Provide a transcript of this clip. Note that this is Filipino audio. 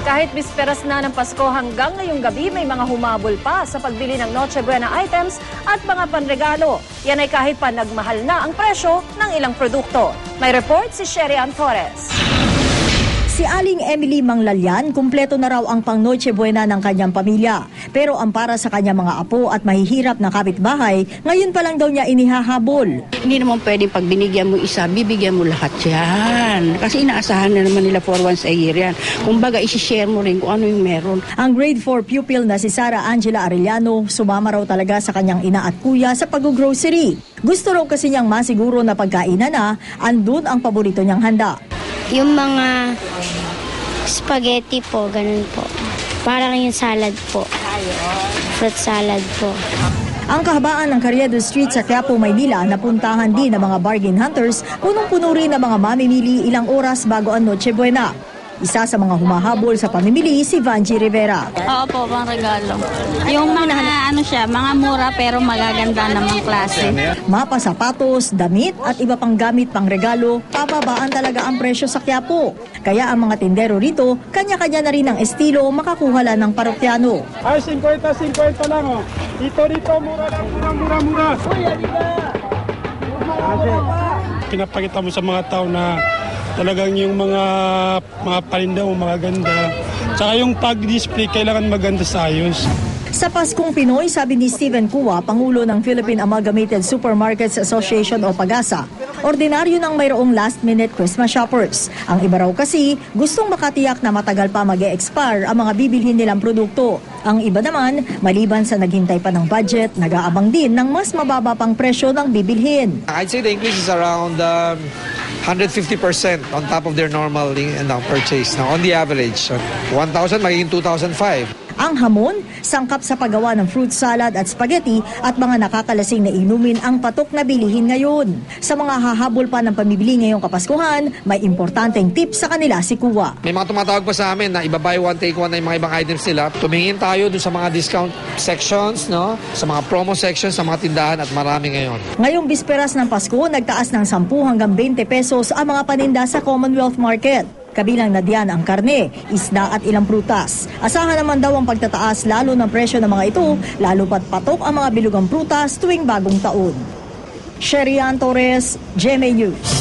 Kahit bisperas na ng Pasko hanggang ngayong gabi, may mga humabol pa sa pagbili ng Noche Buena items at mga panregalo. Yan ay kahit pa nagmahal na ang presyo ng ilang produkto. May report si Sherry Ann Torres. Si Aling Emily Manglalyan, kumpleto na raw ang pang Noche Buena ng kanyang pamilya. Pero ang para sa kanyang mga apo at mahihirap na kapitbahay, ngayon pa lang daw niya inihahabol. Hindi naman pwedeng pag binigyan mo isa, bibigyan mo lahat yan. Kasi inaasahan na naman nila for once a year yan. Kumbaga, isi-share mo rin kung ano yung meron. Ang grade 4 pupil na si Sarah Angela Arellano, sumama raw talaga sa kanyang ina at kuya sa pag-grocery. Gusto raw kasi niyang masiguro na pagkainan na, andun ang paborito niyang handa. Yung mga spaghetti po, ganun po. Parang yung salad po. Fruit salad po. Ang kahabaan ng Carriedo Street sa Quiapo, Maynila, napuntahan din ng mga bargain hunters, punong-puno rin ng mga mamimili ilang oras bago ang Noche Buena. Isa sa mga humahabol sa pamimili si Vanji Rivera. Oo po, pang regalo. Yung mga mga mura pero magaganda namang klase. Mapa, sapatos, damit at iba pang gamit pang regalo, papabaan talaga ang presyo sa Quiapo. Kaya ang mga tindero rito, kanya-kanya na rin ang estilo makakuha lang ng parokyano. Ay, 50 lang oh. Dito, mura lang, mura. Pinapakita mo sa mga tao na talagang yung mga paninda mo, mga ganda. Tsaka yung pag-display, kailangan maganda sa ayos. Sa Paskong Pinoy, sabi ni Steven Cua, Pangulo ng Philippine Amalgamated Supermarkets Association o PAGASA, ordinaryo nang mayroong last-minute Christmas shoppers. Ang iba raw kasi, gustong makatiyak na matagal pa mag-e-expire ang mga bibilhin nilang produkto. Ang iba naman, maliban sa naghintay pa ng budget, nag-aabang din ng mas mababa pang presyo ng bibilhin. I'd say the increase is around 150% on top of their normal purchase. Now, on the average, 1,000 magiging 2,005. Ang hamon, sangkap sa paggawa ng fruit salad at spaghetti at mga nakakalasing na inumin ang patok na bilihin ngayon. Sa mga hahabol pa ng pamibili ngayong Kapaskuhan, may importanteng tip sa kanila si Kuwa. May mga tumatawag pa sa amin na iba-buy one, take one na yung mga ibang items nila. Tumingin tayo dun sa mga discount sections, no? Sa mga promo sections, sa mga tindahan at marami ngayon. Ngayong bisperas ng Pasko, nagtaas ng 10 hanggang 20 pesos ang mga paninda sa Commonwealth Market. Kabilang na diyan ang karne, isda at ilang prutas. Asahan naman daw ang pagtataas lalo ng presyo ng mga ito, lalo pat patok ang mga bilugang prutas tuwing bagong taon. Sherry Ann Torres, GMA News.